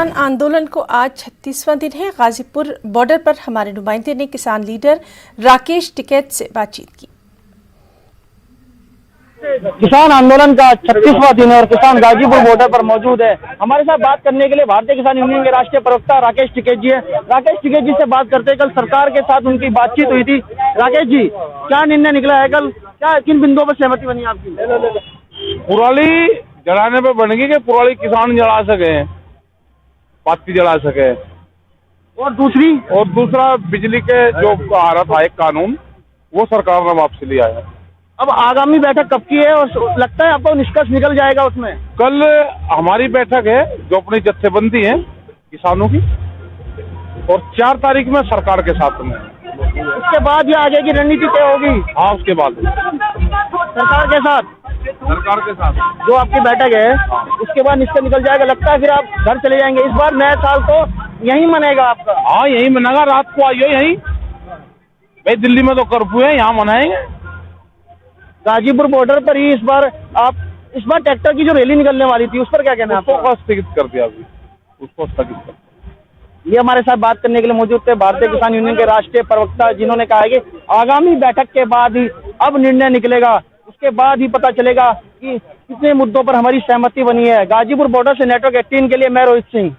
किसान आंदोलन को आज 36वां दिन है। गाजीपुर बॉर्डर पर हमारे नुमाइंदे ने किसान लीडर राकेश टिकैत से बातचीत की। किसान आंदोलन का 36वां दिन है और किसान गाजीपुर बॉर्डर पर मौजूद है। हमारे साथ बात करने के लिए भारतीय किसान यूनियन के राष्ट्रीय प्रवक्ता राकेश टिकैत जी है। राकेश टिकैत जी से बात करते हैं, कल सरकार के साथ उनकी बातचीत हुई थी। राकेश जी, क्या निर्णय निकला है कल, क्या किन बिंदुओं पर सहमति बनी आपकी? पुराली जलाने पे बनेगी कि पुराली किसान जला सके, पत्ती जला सके, और दूसरा बिजली के जो आ रहा था एक कानून, वो सरकार ने वापसी लिया है। अब आगामी बैठक कब की है और लगता है आपको निष्कर्ष निकल जाएगा उसमें? कल हमारी बैठक है जो अपनी जत्थेबंदी है किसानों की, और 4 तारीख में सरकार के साथ में। उसके बाद ये आगे की रणनीति तय होगी? हाँ, उसके बाद सरकार के साथ जो आपकी बैठक है, उसके बाद निष्कर्ष निकल जाएगा। लगता है फिर आप घर चले जाएंगे। इस बार नया साल तो यहीं मनाएगा आपका? हाँ, यहीं मनाएगा। रात को आइए यहीं, भाई दिल्ली में तो कर्फ्यू है, यहाँ मनाएंगे। गाजीपुर बॉर्डर पर ही इस बार ट्रैक्टर की जो रैली निकलने वाली थी, उस पर क्या कहना है आपका? उसको स्थगित कर दिया अभी, उसको स्थगित कर दिया। ये हमारे साथ बात करने के लिए मौजूद थे भारतीय किसान यूनियन के राष्ट्रीय प्रवक्ता, जिन्होंने कहा है कि आगामी बैठक के बाद ही अब निर्णय निकलेगा, उसके बाद ही पता चलेगा कि कितने मुद्दों पर हमारी सहमति बनी है। गाजीपुर बॉर्डर से नेटवर्क 18 के लिए मैं रोहित सिंह।